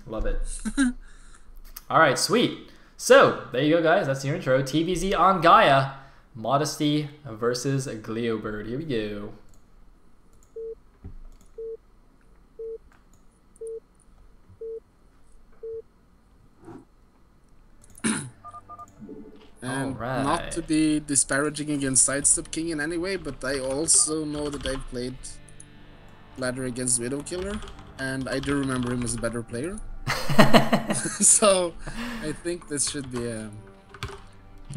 Love it. All right, sweet. So there you go, guys. That's your intro. TVZ on Gaia. Modesty versus Glio Bird. Here we go. And not to be disparaging against Sidestep King in any way, but I also know that I've played Ladder against Widowkiller, and I do remember him as a better player. So I think this should be a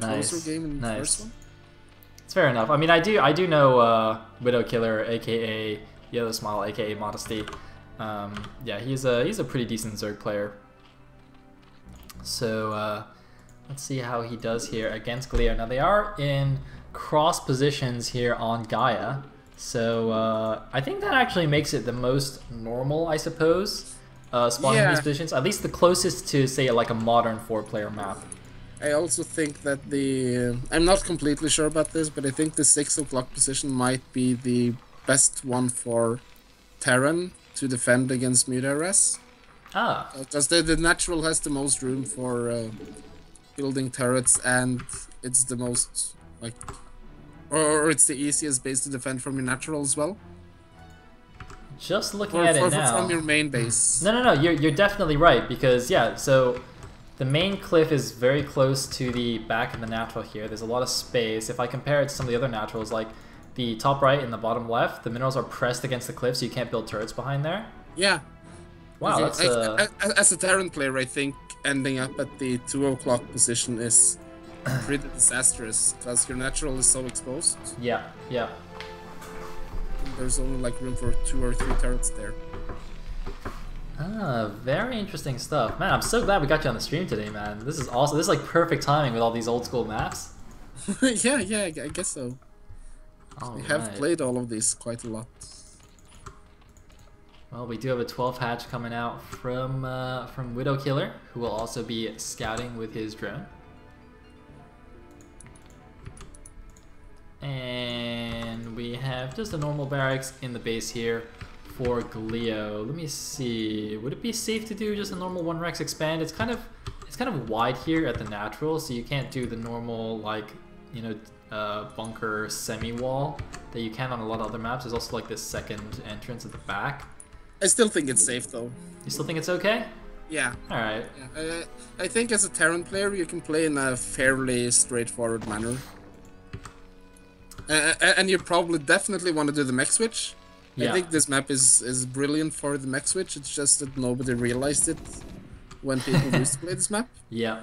closer game in the first one. It's fair enough. I mean, I do know Widowkiller, aka Yellow Smile, aka Modesty. Yeah, he's a pretty decent Zerg player. So let's see how he does here against Glio. Now they are in cross positions here on Gaia, so I think that actually makes it the most normal, I suppose, spawning these positions. At least the closest to, say, like a modern 4-player map. I also think that I'm not completely sure about this, but I think the 6 o'clock position might be the best one for Terran to defend against Mid-RS. Ah. Because the natural has the most room for building turrets, and it's the most, like, or it's the easiest base to defend from your natural as well. Just looking at it now. From your main base. No, you're definitely right, because, yeah, so the main cliff is very close to the back of the natural here. There's a lot of space. If I compare it to some of the other naturals, like the top right and the bottom left, the minerals are pressed against the cliff, so you can't build turrets behind there. Yeah. Wow, okay. As a Terran player, I think ending up at the 2 o'clock position is pretty disastrous, because your natural is so exposed. Yeah. And there's only like room for 2 or 3 turrets there. Ah, very interesting stuff. Man, I'm so glad we got you on the stream today, man. This is awesome. This is like perfect timing with all these old school maps. yeah, I guess so. We have played all of these quite a lot. Well, we do have a 12 hatch coming out from Widowkiller, who will also be scouting with his drone. And we have just a normal barracks in the base here for Glio. Let me see. Would it be safe to do just a normal 1 Rex expand? It's kind of wide here at the natural, so you can't do the normal, like, you know, bunker semi-wall that you can on a lot of other maps. There's also like this second entrance at the back. I still think it's safe though. You still think it's okay? Yeah. Alright. Yeah. I think as a Terran player you can play in a fairly straightforward manner. And you probably definitely want to do the mech switch. Yeah. I think this map is brilliant for the mech switch. It's just that nobody realized it when people used to play this map. Yeah.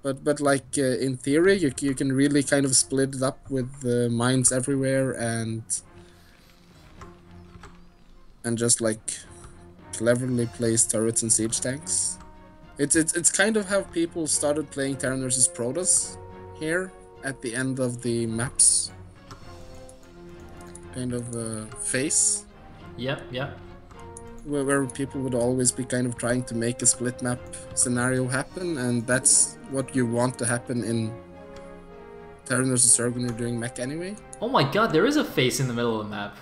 But like in theory, you can really kind of split it up with mines everywhere and just like cleverly place turrets and siege tanks. It's kind of how people started playing Terran vs Protoss here at the end of the maps kind of phase. Yep. Where people would always be kind of trying to make a split map scenario happen, and that's what you want to happen in Terran vs Zerg when you're doing mech anyway. Oh my god, there is a face in the middle of the map.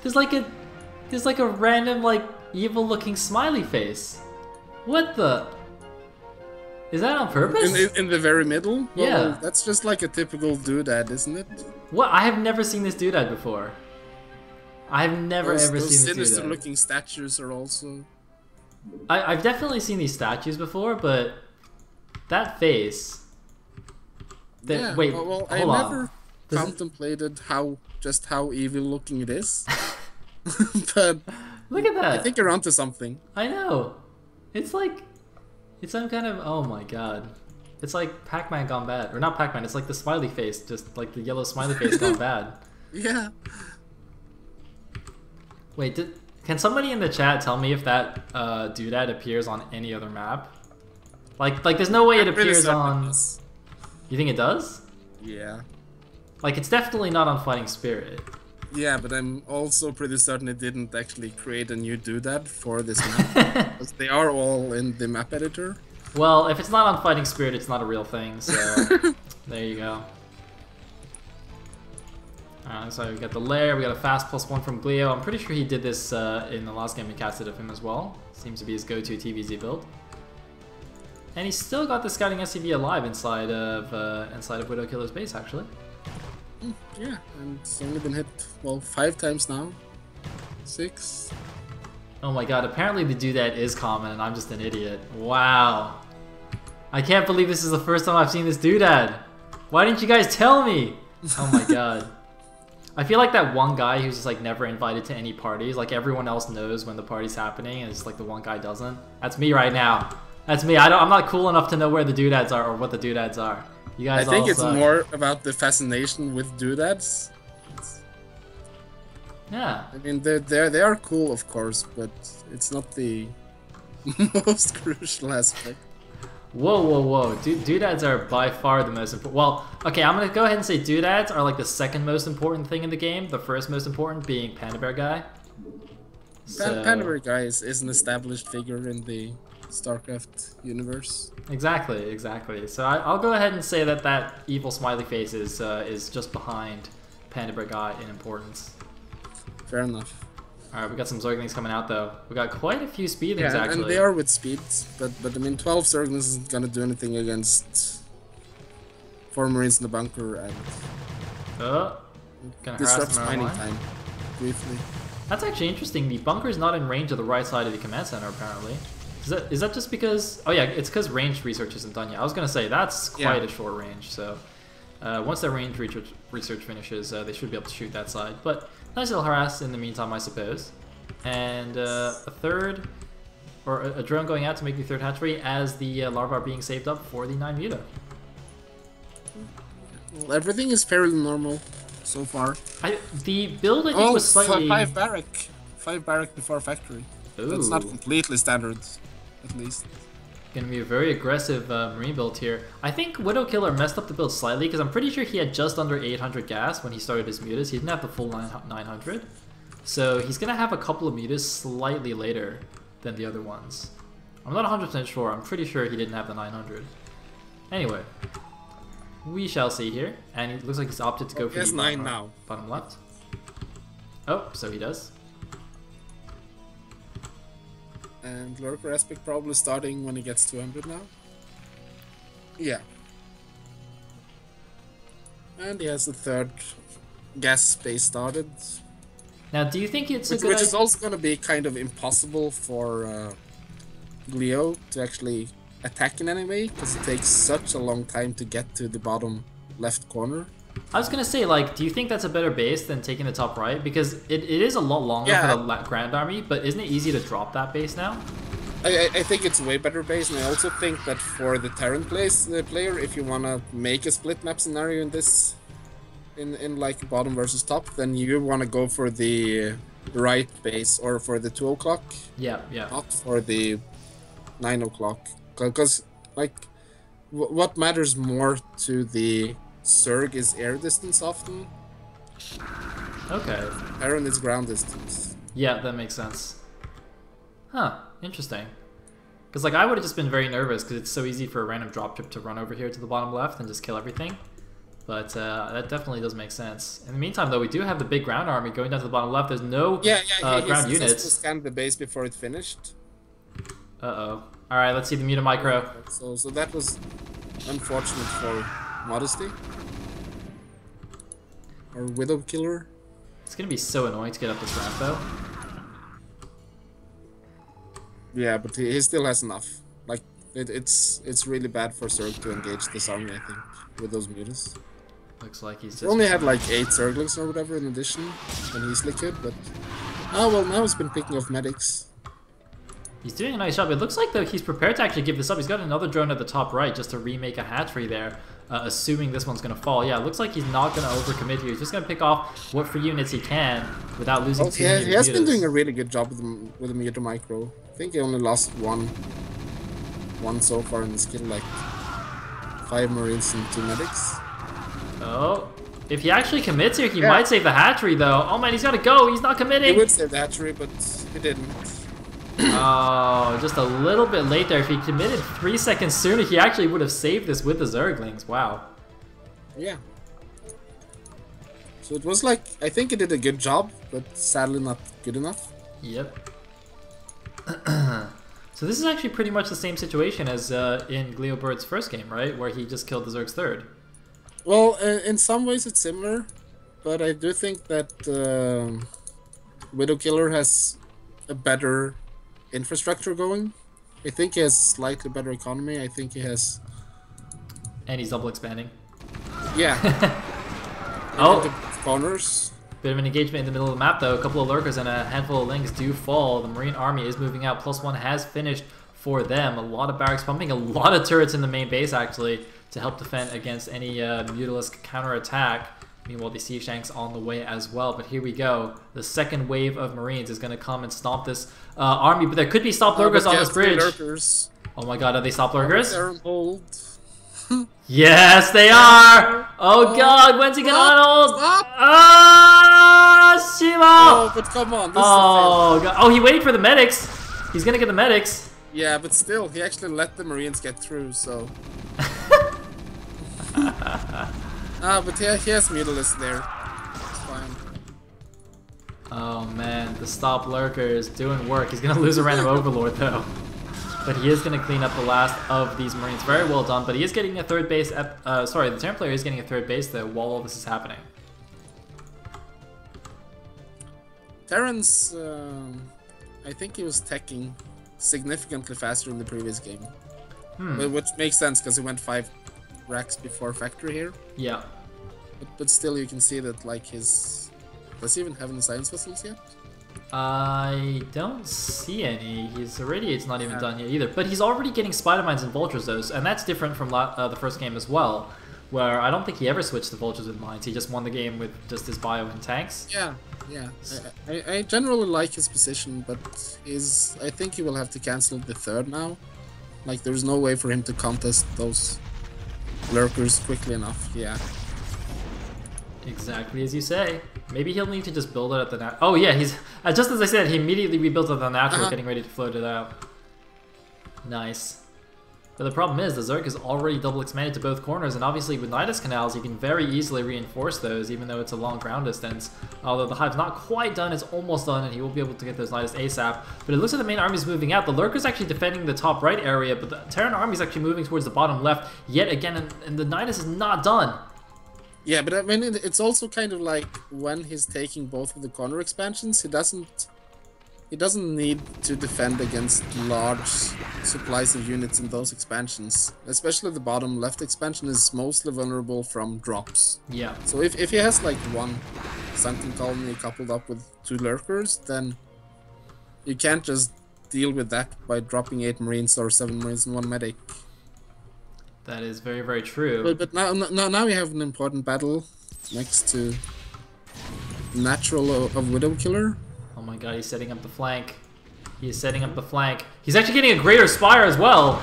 There's like a random, like, evil looking smiley face. What the? Is that on purpose? In the very middle? Well, yeah. That's just like a typical doodad, isn't it? What? I have never seen this doodad before. I've never ever seen this doodad. Those sinister looking statues are also... I've definitely seen these statues before, but that face... Yeah, wait, well, I never contemplated how evil looking it is. But look at that. I think you're onto something. I know. It's like, it's some kind of, oh my god. It's like Pac-Man gone bad. Or not Pac-Man, it's like the smiley face, just like the yellow smiley face gone bad. Yeah. Wait, can somebody in the chat tell me if that doodad appears on any other map? Like there's no way it appears on... You think it does? Yeah. Like, it's definitely not on Fighting Spirit. Yeah, but I'm also pretty certain it didn't actually create a new doodad for this map. Because they are all in the map editor. Well, if it's not on Fighting Spirit, it's not a real thing, so... There you go. So we got the lair, we got a fast +1 from nG.glio. I'm pretty sure he did this in the last game we casted of him as well. Seems to be his go-to TVZ build. And he's still got the scouting SCV alive inside of Widowkiller's base, actually. Yeah, and it's only been hit, well, 5 times now. 6. Oh my god, apparently the doodad is common and I'm just an idiot. Wow. I can't believe this is the first time I've seen this doodad. Why didn't you guys tell me? Oh my god. I feel like that one guy who's just like never invited to any parties. Like everyone else knows when the party's happening and it's like the one guy doesn't. That's me right now. That's me. I'm not cool enough to know where the doodads are or what the doodads are. You guys I think all it's suck. more about the fascination with doodads. Yeah. I mean, they are cool, of course, but it's not the most crucial aspect. Whoa, whoa, whoa. Doodads are by far the most important. Well, okay, I'm going to go ahead and say doodads are like the second most important thing in the game. The first most important being Panda Bear Guy. So... Panda Bear Guy is an established figure in the StarCraft universe. Exactly, exactly. So I'll go ahead and say that that evil smiley face is just behind Panda Bear Guy in importance. Fair enough. Alright, we got some Zerglings coming out though. We got quite a few Speedlings actually. And they are with speeds, but I mean 12 Zerglings isn't gonna do anything against 4 Marines in the bunker and gonna disrupts harass them mining time briefly. That's actually interesting. The bunker's not in range of the right side of the command center apparently. Is that just because? Oh yeah, it's because range research isn't done yet. I was gonna say that's quite a short range. So once that range research finishes, they should be able to shoot that side. But nice little harass in the meantime, I suppose. And a third, or a drone going out to make the third hatchery as the larvae are being saved up for the 9 Muto. Well, everything is fairly normal so far. The build I think was slightly... 5 barrack. 5 barrack before factory. Ooh. That's not completely standard, at least. Gonna be a very aggressive marine build here. I think Widowkiller messed up the build slightly because I'm pretty sure he had just under 800 gas when he started his mutas. He didn't have the full 900. So he's gonna have a couple of mutas slightly later than the other ones. I'm not 100% sure. I'm pretty sure he didn't have the 900. Anyway, we shall see here. And it looks like he's opted to go for the 9 now. Bottom left. Oh, so he does. And Lurker aspect probably starting when he gets 200 now. Yeah. And he has the third gas space started. Now, do you think it's a good Which is also going to be kind of impossible for nG.glio to actually attack in any way, because it takes such a long time to get to the bottom left corner. I was gonna say, like, do you think that's a better base than taking the top right? Because it is a lot longer for the Grand Army, but isn't it easy to drop that base now? I think it's a way better base, and I also think that for the Terran player, if you wanna make a split map scenario in this, in like bottom versus top, then you wanna go for the right base or for the 2 o'clock. Yeah, yeah. Not for the 9 o'clock, because like what matters more to the Zerg is air distance often. Okay. Terran is ground distance. Yeah, that makes sense. Huh, interesting. Because like I would have just been very nervous because it's so easy for a random dropship to run over here to the bottom left and just kill everything. But that definitely does make sense. In the meantime though, we do have the big ground army going down to the bottom left. There's no ground units. He scanned the base before it finished. Uh-oh. Alright, let's see the Muta Micro. So that was unfortunate for Modesty. Or Widowkiller. It's gonna be so annoying to get up this ramp though. Yeah, but he still has enough. Like it's really bad for Zerg to engage this army, I think, with those mutas. Looks like he's just... He only had like 8 Zerglings or whatever in addition, and easily could, but... Oh well, now he's been picking off medics. He's doing a nice job. It looks like though he's prepared to actually give this up. He's got another drone at the top right just to remake a hatchery there, assuming this one's going to fall. Yeah, it looks like he's not going to overcommit here. He's just going to pick off what free units he can without losing too many he has been doing a really good job with the Muta Micro. I think he only lost one so far in the skill, like 5 Marines and 2 medics. Oh, if he actually commits here, he might save the hatchery though. Oh man, he's got to go. He's not committing. He would save the hatchery, but he didn't. Oh, just a little bit late there. If he committed 3 seconds sooner, he actually would have saved this with the Zerglings. Wow. Yeah. So it was like, I think he did a good job, but sadly not good enough. Yep. So this is actually pretty much the same situation as in nG.glio Bird's first game, right? Where he just killed the Zerg's third. Well, in some ways it's similar, but I do think that Widowkiller has a better infrastructure going. I think he has slightly better economy. I think he has... And he's double expanding. Yeah. Oh! Corners. Bit of an engagement in the middle of the map though. A couple of lurkers and a handful of links do fall. The Marine army is moving out. +1 has finished for them. A lot of barracks pumping, a lot of turrets in the main base actually to help defend against any Mutalisk counterattack. Meanwhile, the siege tanks on the way as well. But here we go. The second wave of Marines is going to come and stomp this army. But there could be stop lurkers on this bridge. Lurkers. Oh my god, are they stop lurkers? They're on hold. Yes, they are! Oh god, when's he gonna unhold? Stop. Ah, Shimo! Oh, but come on. This is Oh, god. Oh, he waited for the medics. He's gonna get the medics. Yeah, but still, he actually let the Marines get through, so... but he has Mutalisk there. It's fine. Oh man, the stop lurker is doing work. He's gonna lose a random overlord though. But he is gonna clean up the last of these Marines. Very well done, but he is getting a third base, sorry, the Terran player is getting a third base though while all this is happening. Terran's, I think he was teching significantly faster in the previous game. Which makes sense because he went 5 racks before factory here. Yeah. But still, you can see that like his... Does he even have any science vessels yet? I don't see any. His Irradiate's not even done yet either. But he's already getting Spider Mines and Vultures though, and that's different from the first game as well, where I don't think he ever switched to Vultures with Mines. He just won the game with just his bio and tanks. Yeah. I generally like his position, but I think he will have to cancel the third now. Like, there's no way for him to contest those lurkers quickly enough. Yeah. Exactly as you say. Maybe he'll need to just build it at the nat. Oh yeah, he's just as I said, he immediately rebuilt it at the natural, getting ready to float it out. Nice. But the problem is, the Zerg is already double expanded to both corners, and obviously with Nidus canals, you can very easily reinforce those, even though it's a long ground distance. Although the Hive's not quite done, it's almost done, and he will be able to get those Nidus ASAP. But it looks like the main army's moving out. The Lurker's actually defending the top right area, but the Terran army's actually moving towards the bottom left yet again, and the Nidus is not done. Yeah, but I mean, it's also kind of like when he's taking both of the corner expansions, he doesn't need to defend against large supplies of units in those expansions. Especially the bottom left expansion is mostly vulnerable from drops. Yeah. So if he has like one sunken colony coupled up with 2 lurkers, then you can't just deal with that by dropping 8 Marines or 7 Marines and 1 medic. That is very, very true. But now we have an important battle next to Natural of Widowkiller. Oh my god, he's setting up the flank. He is setting up the flank. He's actually getting a greater spire as well.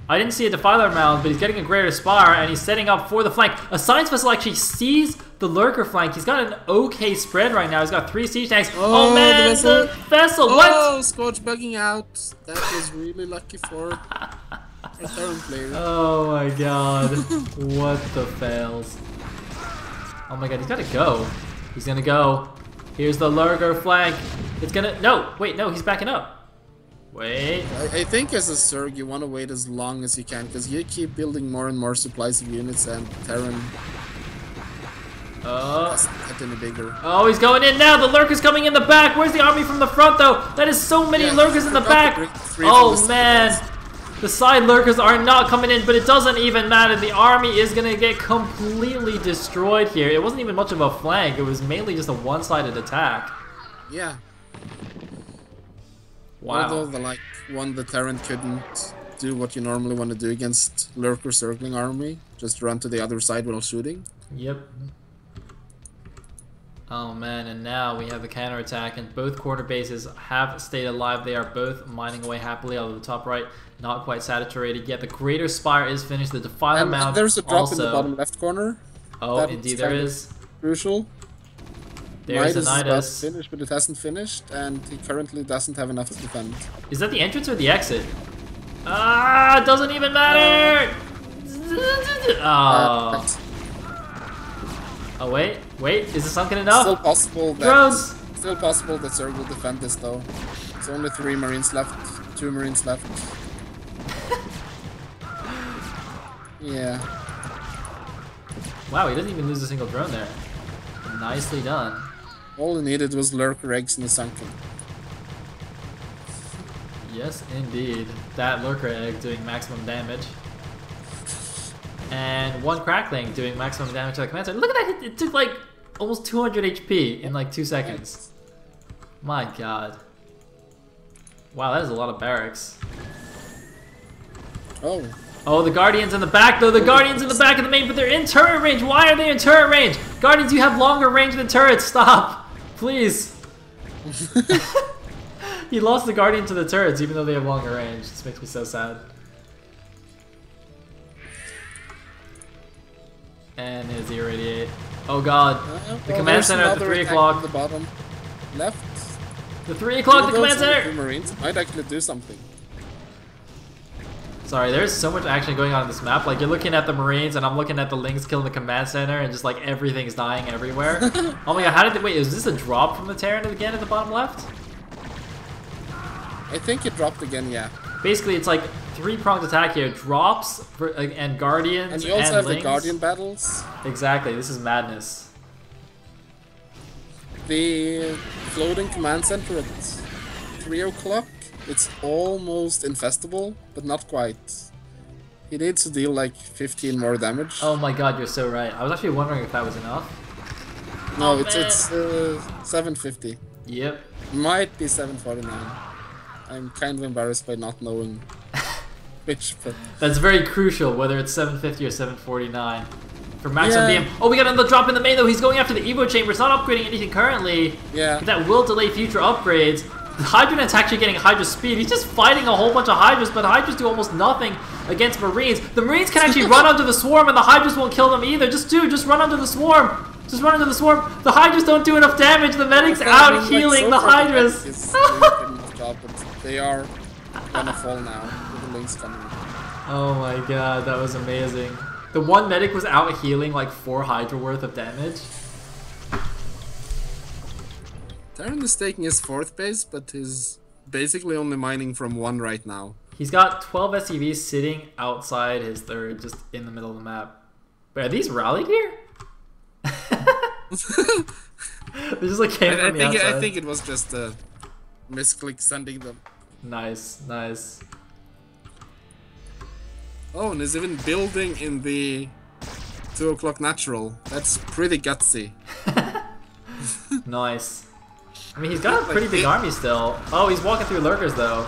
I didn't see a Defiler mound, but he's getting a greater spire, and he's setting up for the flank. A science vessel actually sees the lurker flank. He's got an okay spread right now. He's got 3 siege tanks. Oh man, the vessel! What? Oh, Scorch bugging out. That was really lucky for a Terran player. Oh my god. What the fails. Oh my god, he's gotta go. He's gonna go. Here's the lurker flank. It's gonna... No! Wait, no, he's backing up. Wait. I think as a Zerg, you want to wait as long as you can, because you keep building more and more supplies of units, and Terran doesn't get any bigger. Oh, he's going in now! The lurker's coming in the back! Where's the army from the front, though? That is so many lurkers in the back! Oh, man! The side lurkers are not coming in, but it doesn't even matter. The army is going to get completely destroyed here. It wasn't even much of a flank. It was mainly just a one-sided attack. Yeah. Wow. Although the Terran couldn't do what you normally want to do against lurker circling army. Just run to the other side while shooting. Yep. Oh man, and now we have a counterattack, and both corner bases have stayed alive. They are both mining away happily, although the top right not quite saturated yet. The Greater Spire is finished. The Defiler Mound there's a drop also... in the bottom left corner. Oh, indeed there is. Crucial. There's a Nidus. Finished, but it hasn't finished, and he currently doesn't have enough to defend. Is that the entrance or the exit? Ah, it doesn't even matter! Oh. Oh, wait. Wait, is this sunken enough? Still possible that Drones! Still possible that Zerg will defend this though. There's only 3 Marines left, 2 Marines left. Yeah. Wow, he doesn't even lose a single drone there. Nicely done. All he needed was lurker eggs in the sunken. Yes, indeed. That lurker egg doing maximum damage. And 1 crackling doing maximum damage to the command center. Look at that! It took like almost 200 HP in like 2 seconds. My god. Wow, that is a lot of barracks. Oh. Oh, the Guardians in the back though. The Guardians in the back of the main, but they're in turret range. Why are they in turret range? Guardians, you have longer range than turrets. Stop. Please. He lost the Guardian to the turrets even though they have longer range. This makes me so sad. And his irradiate. Oh god. The command center at the 3 o'clock. The bottom left. The 3 o'clock, the command center! Marines might actually do something. Sorry, there's so much action going on in this map. Like, you're looking at the Marines, and I'm looking at the Lings killing the command center, and just like everything's dying everywhere. Oh my god, how did they— wait, is this a drop from the Terran again at the bottom left? I think it dropped again, yeah. Basically, it's like 3-pronged attack here. Drops for, and Guardians and you also have Lings. the Guardian battles. Exactly, this is madness. The floating command center at 3 o'clock, it's almost infestable, but not quite. He needs to deal like 15 more damage. Oh my god, you're so right. I was actually wondering if that was enough. No, it's 750. Yep. Might be 749. I'm kind of embarrassed by not knowing which, but... That's very crucial, whether it's 750 or 749. For maximum BM. Oh, we got another drop in the main though. He's going after the Evo chamber. It's not upgrading anything currently. Yeah. But that will delay future upgrades. The Hydranet's actually getting Hydra speed. He's just fighting a whole bunch of Hydras, but Hydras do almost nothing against Marines. The Marines can actually run under the swarm, and the Hydras won't kill them either. Just run under the swarm. Just run under the swarm. The Hydras don't do enough damage. The medics out healing the Hydras. They are gonna fall now with the Lings coming. Oh my god, that was amazing. The one medic was out healing like 4 Hydra worth of damage. Terran is taking his 4th base, but he's basically only mining from 1 right now. He's got 12 SCVs sitting outside his 3rd, just in the middle of the map. But are these rallied here? They just like came from the outside. I think it was just a misclick sending them. Nice, nice. Oh, and he's even building in the 2 o'clock natural. That's pretty gutsy. Nice. I mean, he's got a pretty big army still. Oh, he's walking through lurkers though.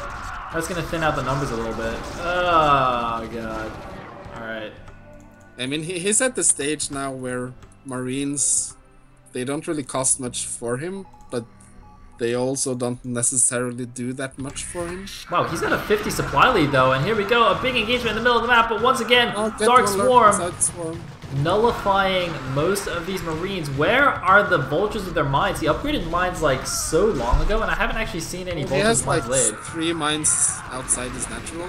That's gonna thin out the numbers a little bit. Oh god. Alright. I mean, he's at the stage now where Marines, they don't really cost much for him, but they also don't necessarily do that much for him. Wow, he's got a 50 supply lead though, and here we go, a big engagement in the middle of the map, but once again, Dark Swarm nullifying most of these Marines. Where are the Vultures with their mines? He upgraded mines like so long ago, and I haven't actually seen any Vultures mines laid. He has like 3 mines outside his natural,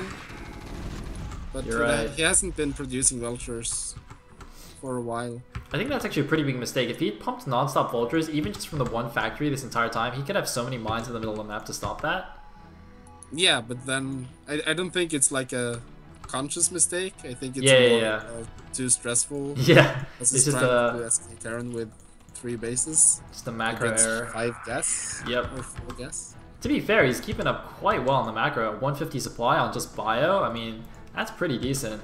but You're right. He hasn't been producing Vultures for a while. I think that's actually a pretty big mistake. If he pumped non-stop Vultures, even just from the one factory this entire time, he could have so many mines in the middle of the map to stop that. Yeah, but then I don't think it's like a conscious mistake. I think it's too stressful. Yeah, it's just a Terran with 3 bases. Just a macro error. 5 gas. Yep. Or 4 gas. To be fair, he's keeping up quite well on the macro. 150 supply on just bio. I mean, that's pretty decent.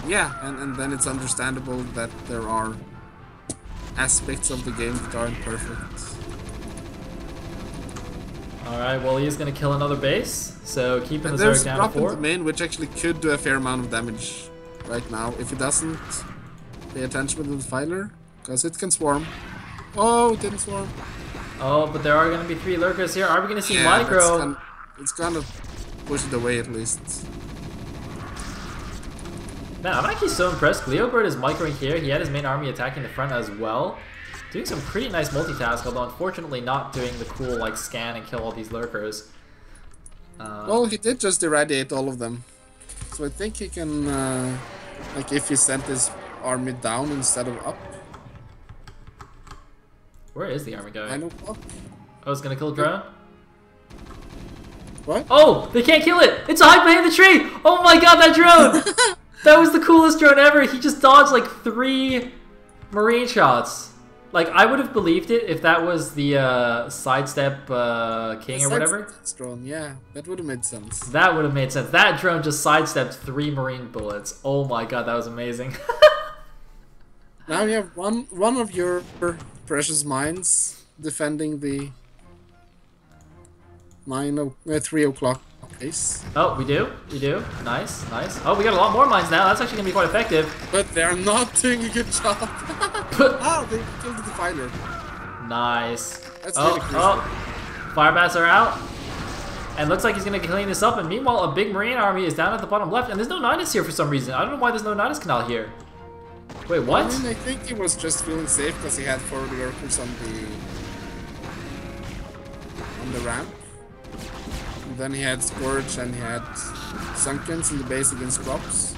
Yeah, and then it's understandable that there are aspects of the game that aren't perfect. Alright, well he's gonna kill another base, so keeping the Zerg down to 4. The main, which actually could do a fair amount of damage right now. If it doesn't, pay attention with the Defiler, because it can swarm. Oh, it didn't swarm. Oh, but there are gonna be 3 lurkers here. Are we gonna see micro? It's gonna push it away at least. Man, I'm actually so impressed. GlioBird is microing here. He had his main army attacking the front as well. Doing some pretty nice multitask, although unfortunately not doing the cool like scan and kill all these lurkers. Well, he did just irradiate all of them. So I think he can, like if he sent his army down instead of up, Where is the army going? 9 o'clock. Oh, it's gonna kill a drone? What? Oh, they can't kill it! It's hiding behind the tree! Oh my god, that drone! That was the coolest drone ever! He just dodged like 3 marine shots. Like, I would have believed it if that was the sidestep king or whatever. Drone, yeah, that would have made sense. That would have made sense. That drone just sidestepped 3 marine bullets. Oh my god, that was amazing. Now you have one of your precious mines defending the 3 o'clock base. Oh, we do? We do? Nice, nice. Oh, we got a lot more mines now. That's actually gonna be quite effective. But they're not doing a good job. Oh, they killed the defiler. Nice. That's really crucial. Fire bats are out. And looks like he's gonna clean this up. And meanwhile, a big marine army is down at the bottom left. And there's no Nidus here for some reason. I don't know why there's no Nidus canal here. Wait, what? I mean, I think he was just feeling safe because he had 4 workers on the ramp. And then he had Scourge and he had Sunkens in the base against crops.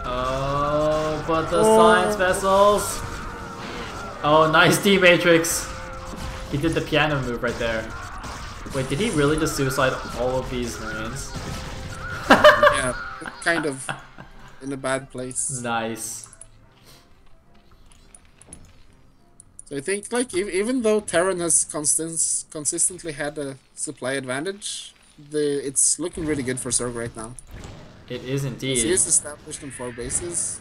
Oh, but the science vessels. Oh, nice D-Matrix. He did the piano move right there. Wait, did he really just suicide all of these marines? Yeah, kind of in a bad place. Nice. So I think, like, even though Terran has consistently had a supply advantage, it's looking really good for Zerg right now. It is indeed. He is established on 4 bases.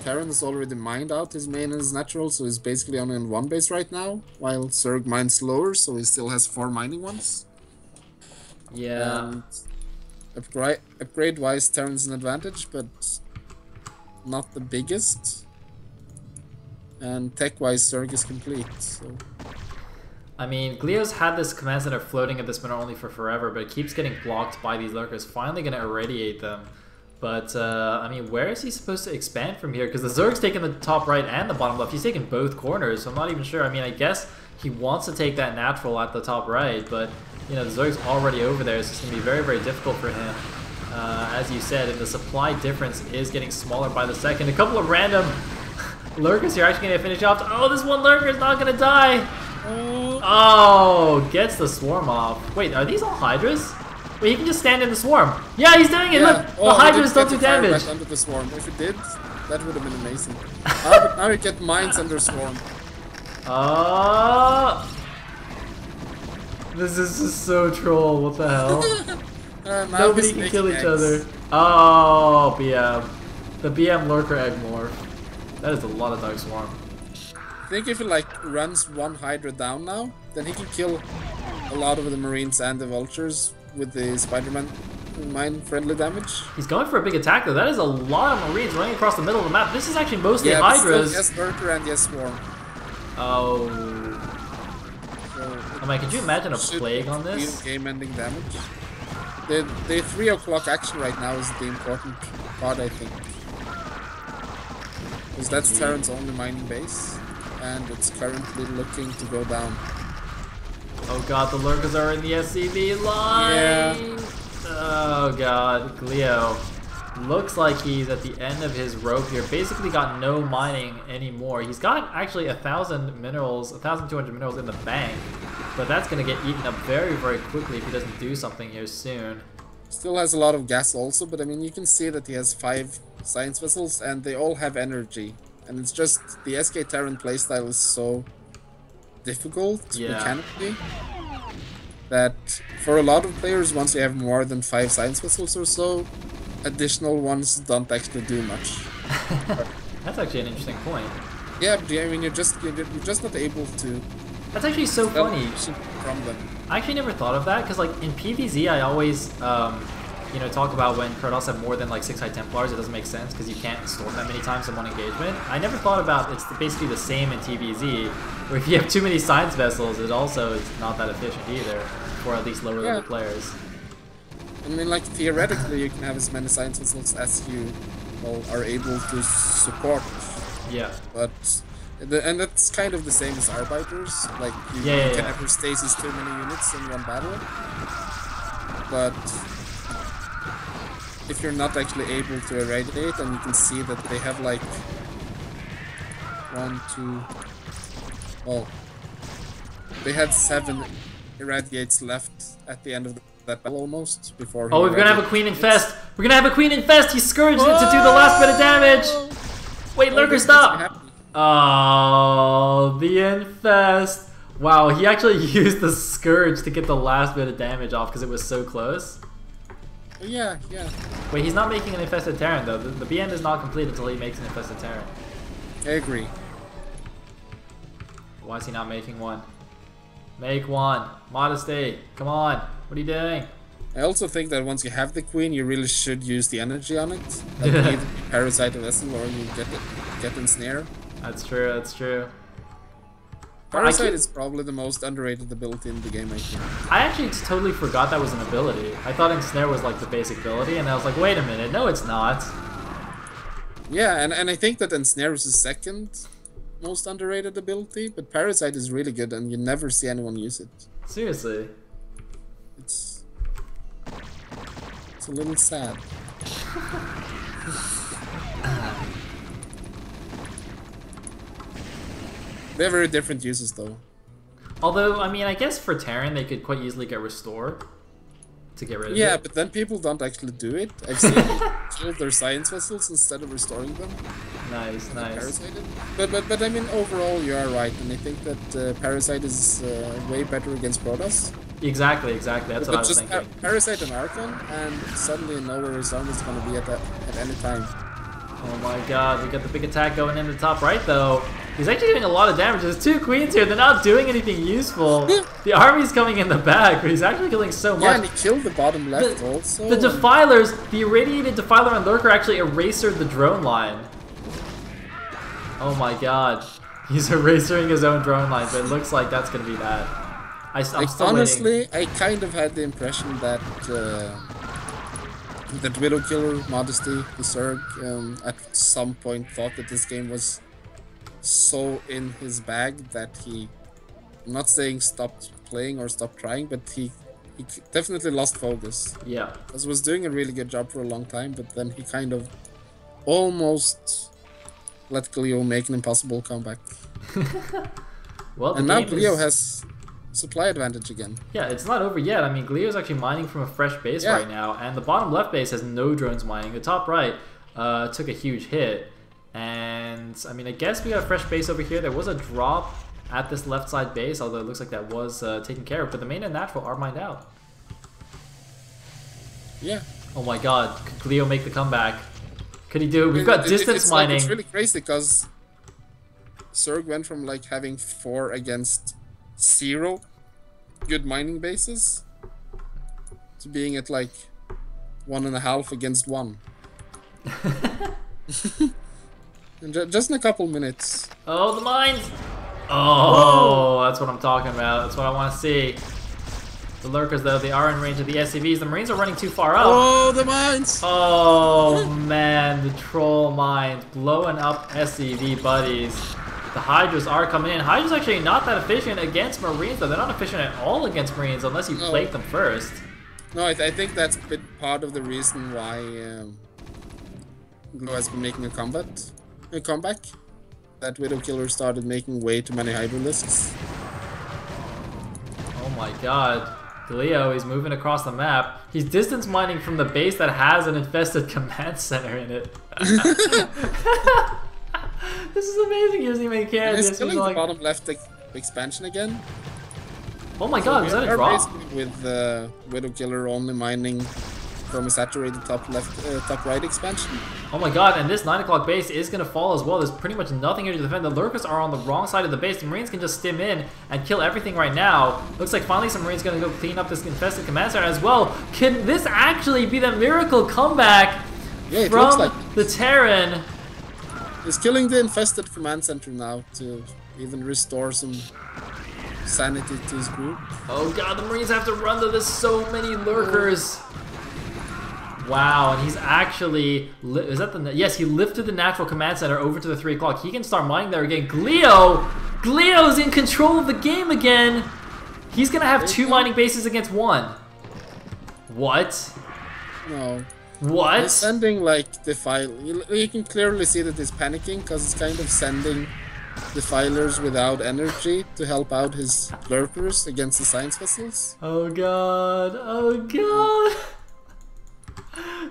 Terran has already mined out his main and his natural, so he's basically only on 1 base right now, while Zerg mines slower, so he still has 4 mining ones. Yeah. And upgrade-wise, Terran's an advantage, but not the biggest. And tech-wise, Zerg is complete, so... I mean, Glio's had this command center floating at this minute only for forever, but it keeps getting blocked by these lurkers. Finally gonna irradiate them. But, I mean, where is he supposed to expand from here? Because the Zerg's taking the top right and the bottom left. He's taking both corners, so I'm not even sure. I mean, I guess he wants to take that natural at the top right, but, you know, the Zerg's already over there, so it's going to be very, very difficult for him. As you said, and the supply difference is getting smaller by the second. A couple of random lurkers here actually going to finish off. Oh, this one lurker is not going to die. Oh, gets the swarm off. Wait, are these all Hydras? Wait, he can just stand in the swarm. Yeah, he's doing it. Yeah. Look, the Hydras don't do fire damage. back under the swarm. If it did, that would have been amazing. But now you get mines under swarm. This is just so troll. What the hell? Nobody can kill each eggs. other. Oh, BM. The BM lurker egg morph. That is a lot of Dark Swarm. I think if he like runs 1 Hydra down now, then he can kill a lot of the Marines and the Vultures with the Spider-Man mine-friendly damage. He's going for a big attack though. That is a lot of Marines running across the middle of the map. This is actually mostly Hydras. Yes, Lurker and yes, Swarm. Oh. So I mean, could you imagine a plague on this? Game-ending damage. The 3 o'clock action right now is the important part, I think. Because that's Terran's only mining base, and it's currently looking to go down. Oh god, the lurkers are in the SCV line! Yeah. Oh god, Glio looks like he's at the end of his rope here. Basically got no mining anymore. He's got actually 1,000 minerals, 1,200 minerals in the bank, but that's gonna get eaten up very, very quickly if he doesn't do something here soon. Still has a lot of gas also, but I mean, you can see that he has 5 science vessels and they all have energy. And it's just the SK Terran playstyle is so difficult mechanically that for a lot of players, once you have more than 5 science vessels or so, additional ones don't actually do much. That's actually an interesting point. Yeah, but I mean, you're just not able to. That's actually so funny. From them. I actually never thought of that because, like, in PvZ, I always, you know, talk about when Kratos have more than like 6 High Templars, it doesn't make sense because you can't store that many times in one engagement. I never thought about it's basically the same in TvZ, where if you have too many science vessels, it also is not that efficient either for at least lower level players. I mean, like, theoretically, you can have as many science vessels as you are able to support. Yeah. But and that's kind of the same as Arbiters. Like, you can never stasis too many units in one battle. But if you're not actually able to irradiate, and you can see that they have like 1, 2, Well, they had 7 irradiates left at the end of that battle almost before. Oh, we're gonna have a queen infest. We're gonna have a queen infest. He scourged it to do the last bit of damage. Wait, lurker, stop! Oh, the infest. Wow, he actually used the scourge to get the last bit of damage off because it was so close. Yeah, yeah. Wait, he's not making an infested Terran though. The BN is not complete until he makes an infested Terran. I agree. Why is he not making one? Make one. Modesty. Come on. What are you doing? I also think that once you have the queen, you really should use the energy on it. Like either you parasite a vessel or you get ensnare. That's true, that's true. Parasite is probably the most underrated ability in the game, I think. I actually totally forgot that was an ability. I thought ensnare was like the basic ability, and I was like, wait a minute, no it's not. Yeah, and I think that ensnare is the second most underrated ability, but parasite is really good and you never see anyone use it. Seriously. It's a little sad. They have very different uses though. Although, I mean, I guess for Terran they could quite easily get restore to get rid of it. Yeah, but then people don't actually do it. I've seen them kill their science vessels instead of restoring them. Nice, nice. Parasited. But I mean, overall you are right, and I think that Parasite is way better against Protoss. Exactly, exactly. That's what I was thinking. Parasite and Archon, and suddenly know where his arm is going to be at any time. Oh my god, we got the big attack going in the top right though. He's actually doing a lot of damage. There's 2 queens here. They're not doing anything useful. The army's coming in the back, but he's actually killing so much. Yeah, and he killed the bottom left also. The Defilers, the irradiated Defiler and Lurker actually erasered the drone line. Oh my god. He's erasering his own drone line, but it looks like that's going to be bad. I'm still honestly, waiting. I kind of had the impression that that Widowkiller, Modesty, the Zerg, at some point thought that this game was so in his bag that he, I'm not saying stopped playing or stopped trying, but he definitely lost focus. Yeah. He was doing a really good job for a long time, but then he kind of almost let nG.glio make an impossible comeback. Well, and now nG.glio has supply advantage again. Yeah, it's not over yet. I mean, nG.glio is actually mining from a fresh base right now, and the bottom left base has no drones mining. The top right took a huge hit, and I mean, I guess we got a fresh base over here. There was a drop at this left side base, although it looks like that was taken care of, but the main and natural are mined out. Yeah. Oh my god, could nG.glio make the comeback? Could he do it? We've got distance mining. It's really crazy because Zerg went from like having 4 against 0 good mining bases to being at like 1.5 against 1. Just in a couple minutes. Oh, the mines! Oh, whoa. That's what I'm talking about. That's what I want to see. The lurkers, though, they are in range of the SCVs. The Marines are running too far out. Oh, the mines! Oh, man. The troll mines blowing up SCV buddies. The Hydras are coming in. Hydras actually not that efficient against Marines, though. They're not efficient at all against Marines unless you plague them first. No, I think that's a bit part of the reason why nG.glio has been making a comeback. That Widowkiller started making way too many Hydralisks. Oh my god. nG.glio is moving across the map. He's distance mining from the base that has an infested command center in it. This is amazing. He doesn't even care. He's killing the bottom left expansion again. Oh my god, is that a drop? With Widowkiller only mining from a saturated top right expansion. Oh my god, and this 9 o'clock base is going to fall as well. There's pretty much nothing here to defend. The lurkers are on the wrong side of the base. The Marines can just stim in and kill everything right now. Looks like finally some Marines going to go clean up this infested command center as well. Can this actually be the miracle comeback from the Terran? He's killing the infested command center now to even restore some sanity to his group. Oh god, the Marines have to run though. There's so many lurkers. Wow, and he's actually, is that the, yes, he lifted the natural command center over to the 3 o'clock. He can start mining there again. nG.glio's in control of the game again. He's gonna have 2 mining bases against 1. What? No. What? He's sending like the file. You can clearly see that he's panicking because he's kind of sending defilers without energy to help out his lurkers against the science vessels. Oh god, oh god.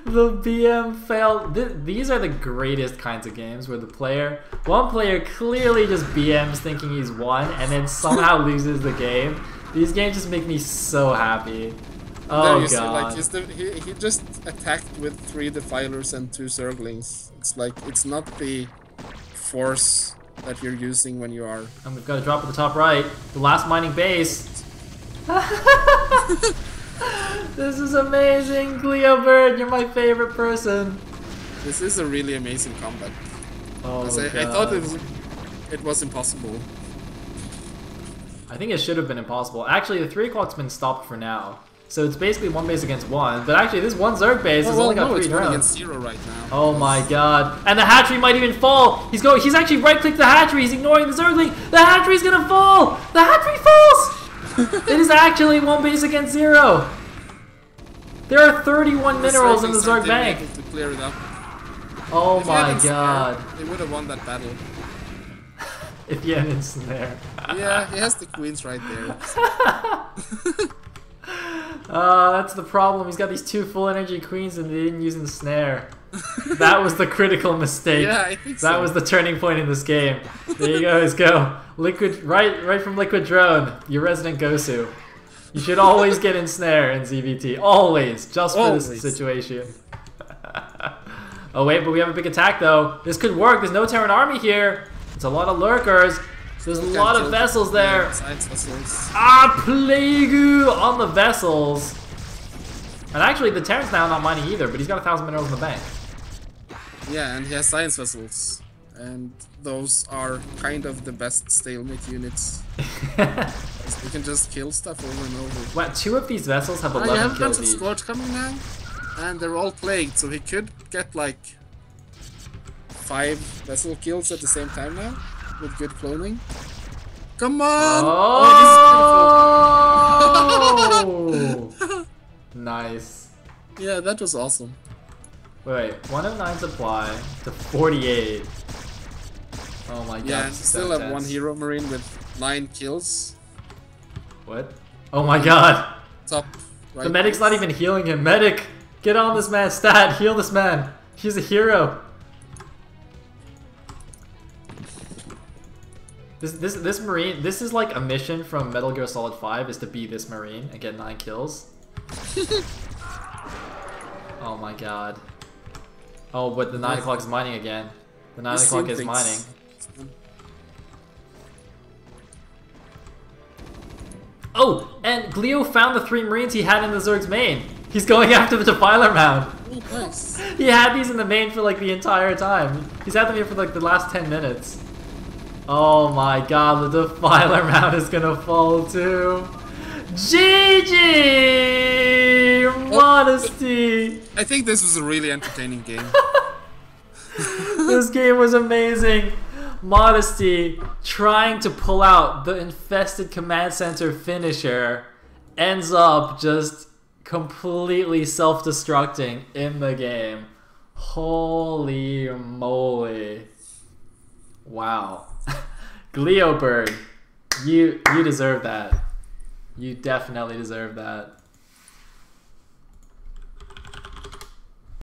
The BM failed. These are the greatest kinds of games where one player clearly just BMs thinking he's won and then somehow loses the game. These games just make me so happy. Oh god. See, like he just attacked with 3 defilers and 2 zerglings. It's like, it's not the force that you're using when you are. And we've got to drop at the top right. The last mining base. This is amazing, Glio Bird. You're my favorite person. This is a really amazing combat. Oh I thought it was impossible. I think it should have been impossible. Actually, the 3 o'clock's been stopped for now. So it's basically 1 base against 1. But actually, this 1 Zerg base has only got 3 it's drones. 1 against 0 right now. Oh my god. And the hatchery might even fall. He's actually right-clicked the hatchery. He's ignoring the Zergling. The hatchery's gonna fall. The hatchery falls. It is actually 1 base against 0. There are 31 minerals in the Zerg bank. To clear it up. Oh my god. He would have won that battle. If he hadn't snare. Yeah, he has the queens right there. That's the problem. He's got these 2 full energy queens and they didn't use the snare. That was the critical mistake. Yeah, I think so. That was the turning point in this game. There you guys go. Liquid, right from Liquid Drone, your resident Gosu. You should always get in snare in ZVT. Always. Just for this situation. Oh wait, but we have a big attack though. This could work. There's no Terran army here. It's a lot of lurkers. There's a lot of vessels there. Ah, Plague on the vessels. And actually, the Terran's now not mining either, but he's got 1,000 minerals in the bank. Yeah, and he has science vessels. And those are kind of the best stalemate units. We can just kill stuff over and over. What, 2 of these vessels have 11 kills each. You have a bunch of squads coming now, and they're all plagued, so he could get like 5 vessel kills at the same time now, with good cloning. Come on! Oh, this is beautiful! Nice. Yeah, that was awesome. Wait, 109 supply to 48. Oh my god. Yeah, and so still have tense. 1 hero marine with 9 kills. What? Oh my god! Top right. The medic's not even healing him. Medic! Get on this man's stat! Heal this man! He's a hero! This marine, this is like a mission from Metal Gear Solid 5, is to be this marine and get 9 kills. Oh my god. Oh, but the 9 o'clock is mining again. The 9 o'clock is mining. Oh, and Glio found the 3 marines he had in the Zerg's main. He's going after the Defiler Mound. Oh, nice. He had these in the main for like the entire time. He's had them here for like the last 10 minutes. Oh my god, the Defiler Mound is gonna fall too. GG! Modesty! I think this was a really entertaining game. This game was amazing. Modesty trying to pull out the infested command center finisher ends up just completely self-destructing in the game. Holy moly. Wow. Glio Bird, you deserve that. You definitely deserve that.